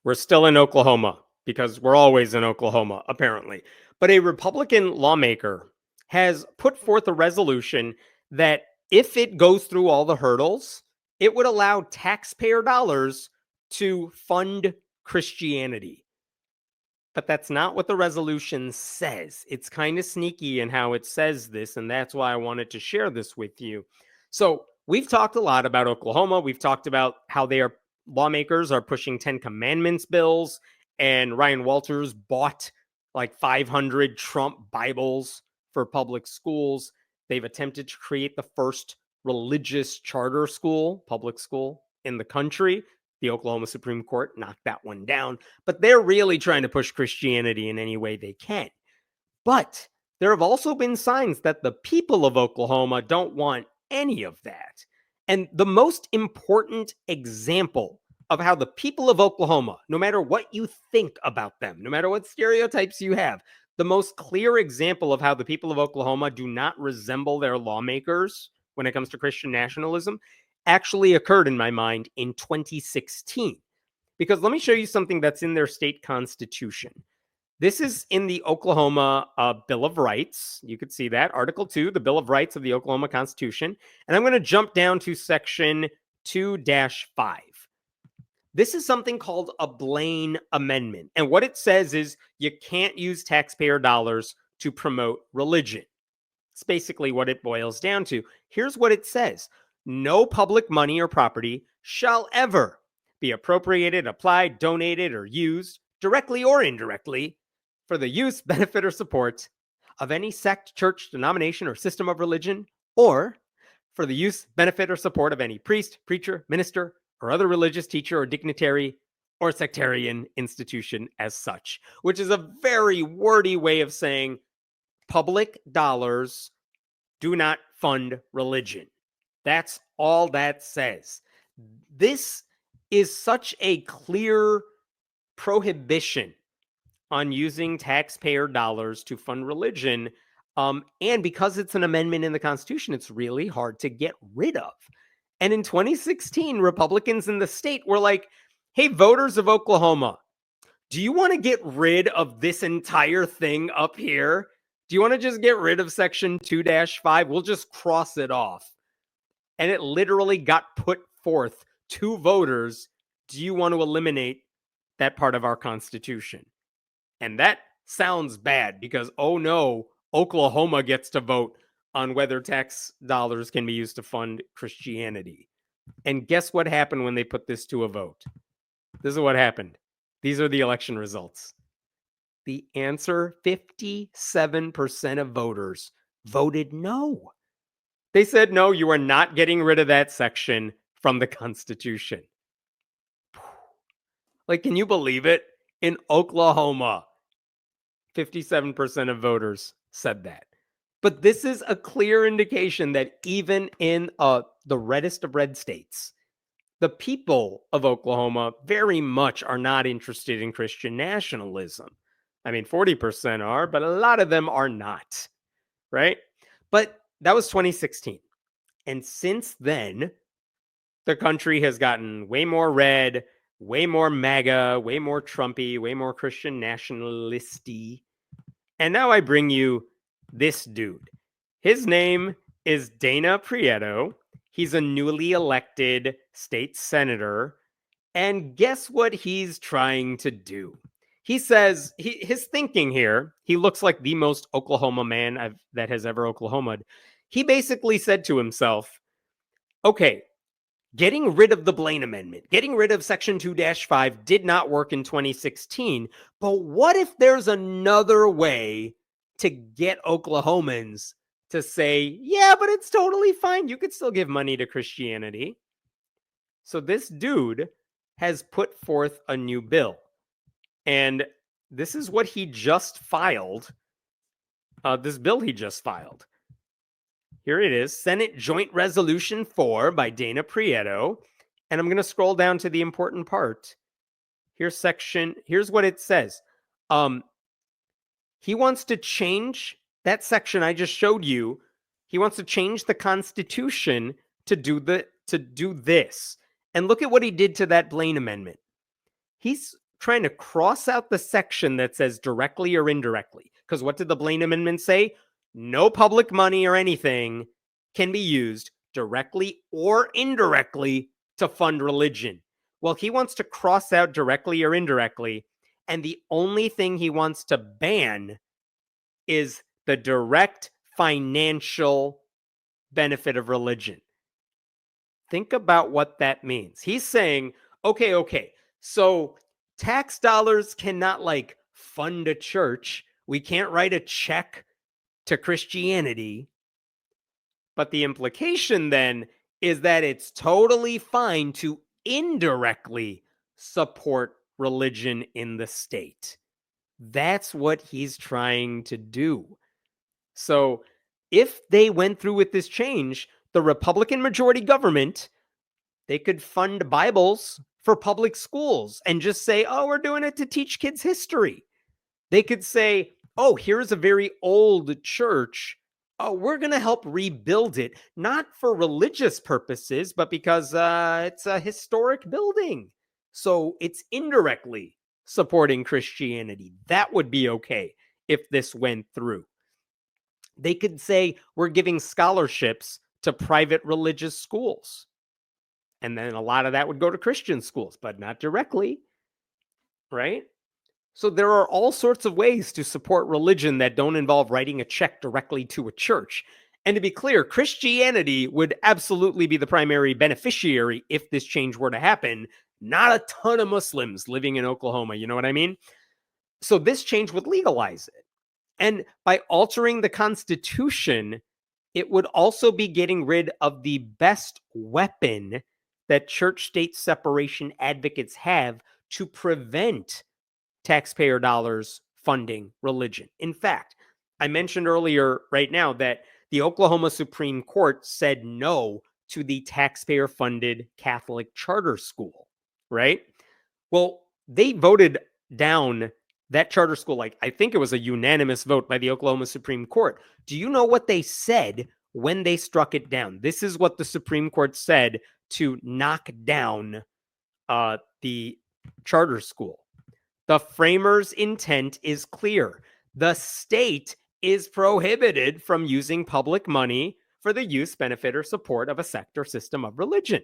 We're still in Oklahoma because we're always in Oklahoma, apparently. But a Republican lawmaker has put forth a resolution that if it goes through all the hurdles, it would allow taxpayer dollars to fund Christianity. But that's not what the resolution says. It's kind of sneaky in how it says this, and that's why I wanted to share this with you. So, we've talked a lot about Oklahoma. We've talked about how lawmakers are pushing 10 Commandments bills, and Ryan Walters bought like 500 Trump Bibles for public schools. They've attempted to create the first religious charter school, public school in the country. The Oklahoma Supreme Court knocked that one down, but they're really trying to push Christianity in any way they can. But there have also been signs that the people of Oklahoma don't want any of that. And the most important example of how the people of Oklahoma, no matter what you think about them, no matter what stereotypes you have, the most clear example of how the people of Oklahoma do not resemble their lawmakers when it comes to Christian nationalism actually occurred in my mind in 2016. Because let me show you something that's in their state constitution. This is in the Oklahoma Bill of Rights. You could see that, Article 2, the Bill of Rights of the Oklahoma Constitution. And I'm going to jump down to Section 2-5. This is something called a Blain Amendment. And what it says is you can't use taxpayer dollars to promote religion. It's basically what it boils down to. Here's what it says. No public money or property shall ever be appropriated, applied, donated, or used, directly or indirectly, for the use, benefit, or support of any sect, church, denomination, or system of religion, or for the use, benefit, or support of any priest, preacher, minister, or other religious teacher or dignitary or sectarian institution as such, which is a very wordy way of saying public dollars do not fund religion. That's all that says. This is such a clear prohibition on using taxpayer dollars to fund religion. And because it's an amendment in the Constitution, it's really hard to get rid of. And in 2016, Republicans in the state were like, hey, voters of Oklahoma, do you want to get rid of this entire thing up here? Do you want to just get rid of Section 2-5? We'll just cross it off. And it literally got put forth to voters. Do you want to eliminate that part of our Constitution? And that sounds bad because, oh no, Oklahoma gets to vote on whether tax dollars can be used to fund Christianity. And guess what happened when they put this to a vote? This is what happened. These are the election results. The answer, 57% of voters voted no. They said, no, you are not getting rid of that section from the Constitution. Like, can you believe it? In Oklahoma, 57% of voters said that. But this is a clear indication that even in the reddest of red states, the people of Oklahoma very much are not interested in Christian nationalism. I mean, 40% are, but a lot of them are not, right? But that was 2016. And since then, the country has gotten way more red, way more MAGA, way more Trumpy, way more Christian nationalisty. And now I bring you this dude. His name is Dana Prieto. He's a newly elected state senator. And guess what he's trying to do? He says, his thinking here, he looks like the most Oklahoma man that has ever Oklahomaed. He basically said to himself, okay, getting rid of the Blain Amendment, getting rid of Section 2-5 did not work in 2016. But what if there's another way to get Oklahomans to say, yeah, but it's totally fine. You could still give money to Christianity. So this dude has put forth a new bill. And this is what he just filed. This bill he just filed. Here it is, Senate Joint Resolution 4 by Dana Prieto. And I'm going to scroll down to the important part. Here's what it says. He wants to change that section I just showed you. He wants to change the Constitution to do this. And look at what he did to that Blain Amendment. He's trying to cross out the section that says directly or indirectly. Because what did the Blain Amendment say? No public money or anything can be used directly or indirectly to fund religion. Well, he wants to cross out directly or indirectly, and the only thing he wants to ban is the direct financial benefit of religion. Think about what that means. He's saying, okay, so tax dollars cannot like fund a church. We can't write a check to Christianity. But the implication then is that it's totally fine to indirectly support religion in the state. That's what he's trying to do. So if they went through with this change, the Republican majority government, they could fund Bibles for public schools and just say, oh, we're doing it to teach kids history. They could say, oh, here's a very old church. Oh, we're going to help rebuild it, not for religious purposes, but because it's a historic building. So it's indirectly supporting Christianity. That would be okay if this went through. They could say, we're giving scholarships to private religious schools. And then a lot of that would go to Christian schools, but not directly, right? So there are all sorts of ways to support religion that don't involve writing a check directly to a church. And to be clear, Christianity would absolutely be the primary beneficiary if this change were to happen, not a ton of Muslims living in Oklahoma. You know what I mean? So this change would legalize it. And by altering the Constitution, it would also be getting rid of the best weapon that church-state separation advocates have to prevent taxpayer dollars funding religion. In fact, I mentioned earlier right now that the Oklahoma Supreme Court said no to the taxpayer-funded Catholic charter school, right? Well, they voted down that charter school, like I think it was a unanimous vote by the Oklahoma Supreme Court. Do you know what they said when they struck it down? This is what the Supreme Court said to knock down the charter school. The framers' intent is clear. The state is prohibited from using public money for the use, benefit, or support of a sect or system of religion.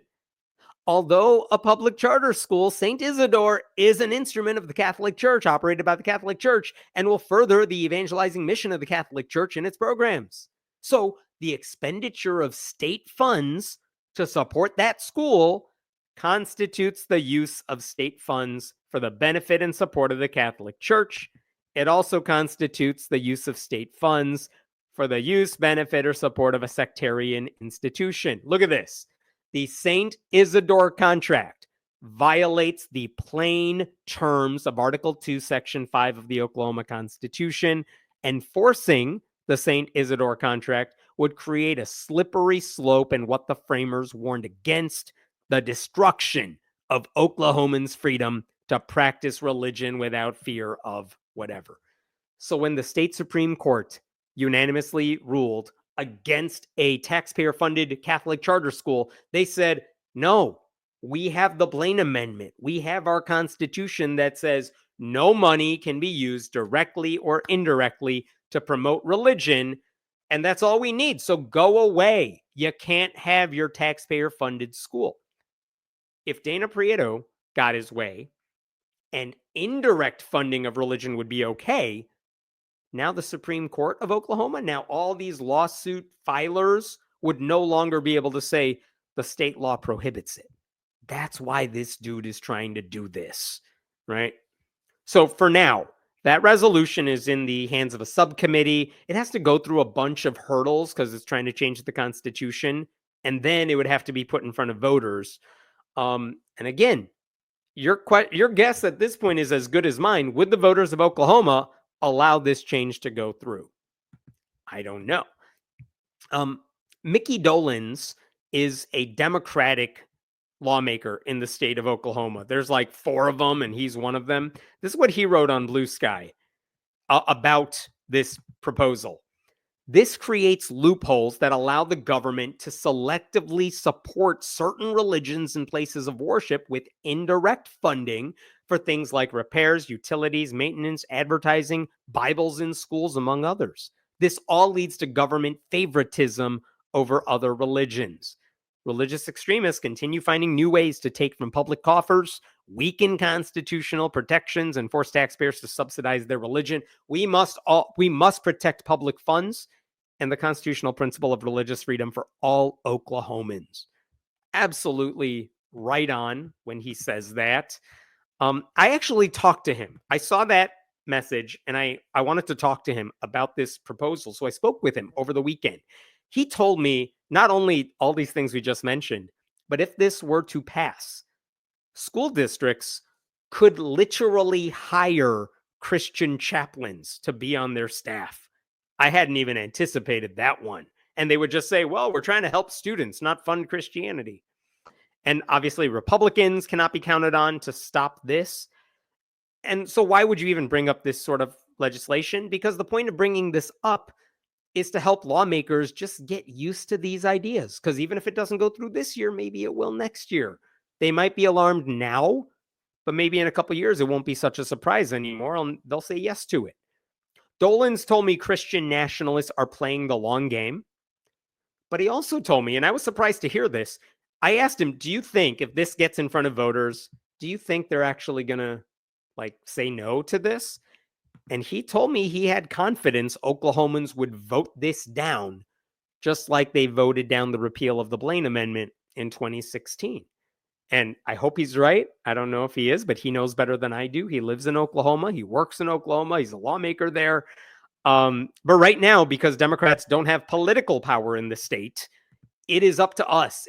Although a public charter school, St. Isidor is an instrument of the Catholic Church, operated by the Catholic Church, and will further the evangelizing mission of the Catholic Church in its programs. So the expenditure of state funds to support that school constitutes the use of state funds for the benefit and support of the Catholic Church. It also constitutes the use of state funds for the use, benefit, or support of a sectarian institution. Look at this. The St. Isidor contract violates the plain terms of Article 2, Section 5 of the Oklahoma Constitution. Enforcing the St. Isidor contract would create a slippery slope in what the framers warned against: the destruction of Oklahomans' freedom to practice religion without fear of whatever. So when the state Supreme Court unanimously ruled against a taxpayer-funded Catholic charter school, they said, no, we have the Blain Amendment. We have our Constitution that says no money can be used directly or indirectly to promote religion, and that's all we need. So go away. You can't have your taxpayer-funded school. If Dana Prieto got his way and indirect funding of religion would be okay, now the Supreme Court of Oklahoma, now all these lawsuit filers would no longer be able to say the state law prohibits it. That's why this dude is trying to do this, right? So for now, that resolution is in the hands of a subcommittee. It has to go through a bunch of hurdles because it's trying to change the Constitution, and then it would have to be put in front of voters. And again, your guess at this point is as good as mine. Would the voters of Oklahoma allow this change to go through? I don't know. Mickey Dolan's is a Democratic lawmaker in the state of Oklahoma. There's like 4 of them, and he's one of them. This is what he wrote on Blue Sky about this proposal. This creates loopholes that allow the government to selectively support certain religions and places of worship with indirect funding for things like repairs, utilities, maintenance, advertising, Bibles in schools, among others. This all leads to government favoritism over other religions. Religious extremists continue finding new ways to take from public coffers, weaken constitutional protections, and force taxpayers to subsidize their religion. We must protect public funds and the constitutional principle of religious freedom for all Oklahomans. Absolutely right on when he says that. I actually talked to him. I saw that message and I wanted to talk to him about this proposal. So I spoke with him over the weekend. He told me not only all these things we just mentioned, but if this were to pass, school districts could literally hire Christian chaplains to be on their staff. I hadn't even anticipated that one. And they would just say, well, we're trying to help students, not fund Christianity. And obviously, Republicans cannot be counted on to stop this. And so, why would you even bring up this sort of legislation? Because the point of bringing this up is to help lawmakers just get used to these ideas. Because even if it doesn't go through this year, maybe it will next year. They might be alarmed now, but maybe in a couple of years, it won't be such a surprise anymore. And they'll say yes to it. Dolan's told me Christian nationalists are playing the long game. But he also told me, and I was surprised to hear this, I asked him, do you think if this gets in front of voters, do you think they're actually going to say no to this? And he told me he had confidence Oklahomans would vote this down, just like they voted down the repeal of the Blain Amendment in 2016. And I hope he's right. I don't know if he is, but he knows better than I do. He lives in Oklahoma. He works in Oklahoma. He's a lawmaker there. But right now, because Democrats don't have political power in the state, it is up to us.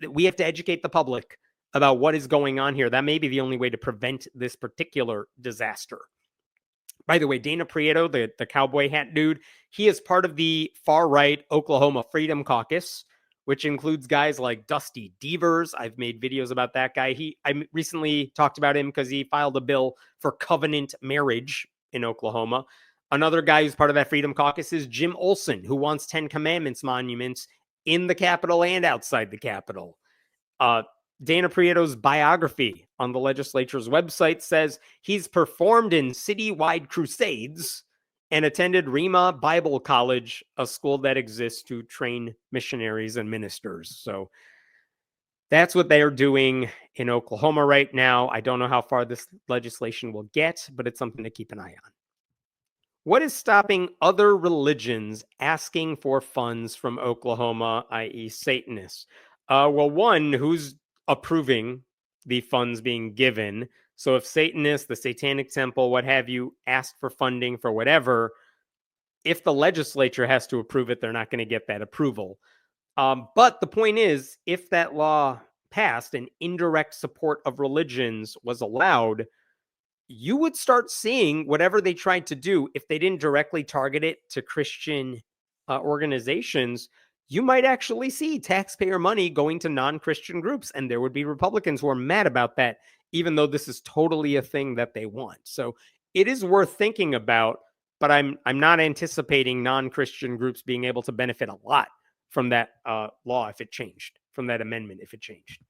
We have to educate the public about what is going on here. That may be the only way to prevent this particular disaster. By the way, Dana Prieto, the cowboy hat dude, he is part of the far-right Oklahoma Freedom Caucus, which includes guys like Dusty Devers. I've made videos about that guy. I recently talked about him because he filed a bill for covenant marriage in Oklahoma. Another guy who's part of that Freedom Caucus is Jim Olson, who wants 10 Commandments monuments in the Capitol and outside the Capitol. Dana Prieto's biography on the legislature's website says he's performed in citywide crusades and attended Rima Bible College, a school that exists to train missionaries and ministers. So that's what they are doing in Oklahoma right now. I don't know how far this legislation will get, but it's something to keep an eye on. What is stopping other religions asking for funds from Oklahoma, i.e. Satanists? Well, one, who's approving the funds being given? So if Satanists, the Satanic Temple, what have you, asked for funding for whatever, if the legislature has to approve it, they're not going to get that approval. But the point is, if that law passed and indirect support of religions was allowed, you would start seeing whatever they tried to do. If they didn't directly target it to Christian organizations, you might actually see taxpayer money going to non-Christian groups. And there would be Republicans who are mad about that, even though this is totally a thing that they want. So it is worth thinking about, but I'm not anticipating non-Christian groups being able to benefit a lot from that law if it changed, from that amendment if it changed.